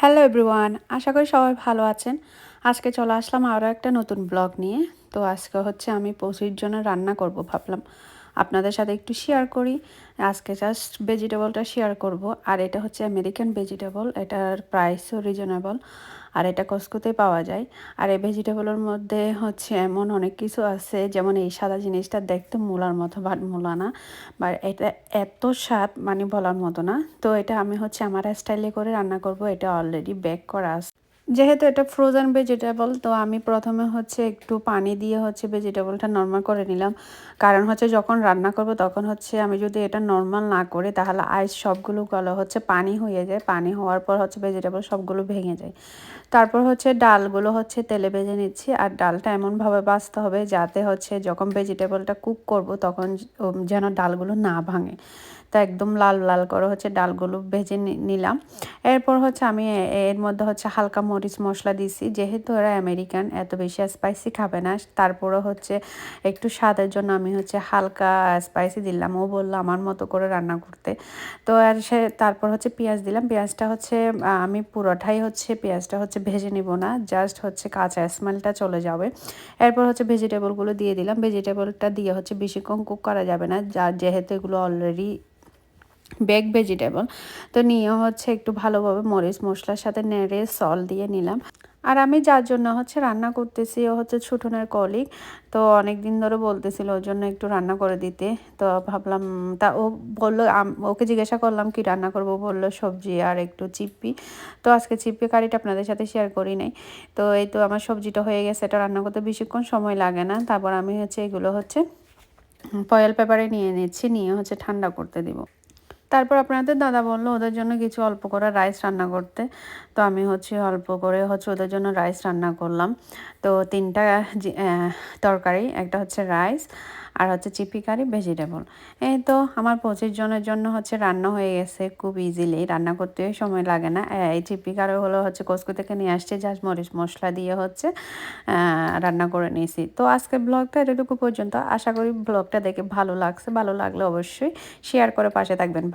Hello everyone, আশা করি সবাই ভালো আছেন। আজকে চলে আসলাম আরও একটা নতুন ব্লগ নিয়ে। তো আজকে হচ্ছে আমি পৌষির জন্য রান্না করব ভাবলাম আপনাদের সাথে একটু শেয়ার করি। আজকে জাস্ট ভেজিটেবলটা শেয়ার করব। আর এটা হচ্ছে আমেরিকান ভেজিটেবল, এটার প্রাইসও রিজনেবল, আর এটা কস্কোতে পাওয়া যায়। আর এই ভেজিটেবলের মধ্যে হচ্ছে এমন অনেক কিছু আছে, যেমন এই সাদা জিনিসটা দেখতে মূলার মতো, বাট মূলা না। বা এটা এত স্বাদ মানে বলার মতো না। তো এটা আমি হচ্ছে আমার স্টাইলে করে রান্না করব। এটা অলরেডি বেক করা আছে। যেহেতু এটা ফ্রোজেন ভেজিটেবল, তো আমি প্রথমে হচ্ছে একটু পানি দিয়ে হচ্ছে ভেজিটেবলটা নর্মাল করে নিলাম। কারণ হচ্ছে যখন রান্না করব তখন হচ্ছে আমি যদি এটা নর্মাল না করি তাহলে আইস সবগুলো গলা হচ্ছে পানি হয়ে যায়। পানি হওয়ার পর হচ্ছে ভেজিটেবল সবগুলো ভেঙে যায়। তারপর হচ্ছে ডালগুলো হচ্ছে তেলে ভেজে নিচ্ছি। আর ডালটা এমনভাবে ভাজতে হবে যাতে হচ্ছে যখন ভেজিটেবলটা কুক করব তখন যেন ডালগুলো না ভাঙে। তো একদম লাল লাল করে হচ্ছে ডালগুলো ভেজে নিলাম। এরপর হচ্ছে আমি এর মধ্যে হচ্ছে হালকা মরিচ মশলা দিছি, যেহেতু এরা আমেরিকান এত বেশি স্পাইসি খাবে না। তারপরে হচ্ছে একটু স্বাদের জন্য আমি হচ্ছে হালকা স্পাইসি দিলাম। ও বললো আমার মতো করে রান্না করতে। তো আর তারপর হচ্ছে পেঁয়াজ দিলাম। পেঁয়াজটা হচ্ছে আমি পুরোটাই হচ্ছে পেঁয়াজটা হচ্ছে ভেজে নিব না, জাস্ট হচ্ছে কাঁচা স্মেলটা চলে যাবে। এরপর হচ্ছে ভেজিটেবলগুলো দিয়ে দিলাম। ভেজিটেবলটা দিয়ে হচ্ছে বেশিক্ষণ কুক করা যাবে না, যেহেতু এগুলো অলরেডি বেক ভেজিটেবল। তো নিয়ে হচ্ছে একটু ভালোভাবে মরিচ মশলার সাথে নেড়ে সল্ট দিয়ে নিলাম। আর আমি যার জন্য হচ্ছে রান্না করতেছি ও হচ্ছে ছোটনের কলিগ। তো অনেক দিন ধরে বলতেছিল ওর জন্য একটু রান্না করে দিতে। তো ভাবলাম, তা ও বললো, ওকে জিজ্ঞাসা করলাম কি রান্না করব, বললো সবজি আর একটু চিপ্পি। তো আজকে চিপ্পি কারিটা আপনাদের সাথে শেয়ার করি নাই। তো এই তো আমার সবজিটা হয়ে গেছে, এটা রান্না করতে বেশিক্ষণ সময় লাগে না। তারপর আমি হচ্ছে এগুলো হচ্ছে ফয়েল পেপারে নিয়ে নিচ্ছি, নিয়ে হচ্ছে ঠান্ডা করতে দিব। তারপর আপনাদের দাদা বললো ওদের জন্য কিছু অল্প করে রাইস রান্না করতে। তো আমি হচ্ছে অল্প করে হচ্ছে ওদের জন্য রাইস রান্না করলাম। তো তিনটা তরকারি, একটা হচ্ছে রাইস আর হচ্ছে চিপি কারি ভেজিটেবল। এই তো আমার 25 জনের জন্য হচ্ছে রান্না হয়ে গেছে খুব ইজিলি, রান্না করতেও সময় লাগে না। এই চিপি কারি হলো হচ্ছে কসকো থেকে নিয়ে আসছে, জাস্ট মরিচ মশলা দিয়ে হচ্ছে রান্না করে নিয়েছি। তো আজকের ব্লগটা এতটুকু পর্যন্ত। আশা করি ব্লগটা দেখে ভালো লাগছে। ভালো লাগলে অবশ্যই শেয়ার করে পাশে থাকবেন।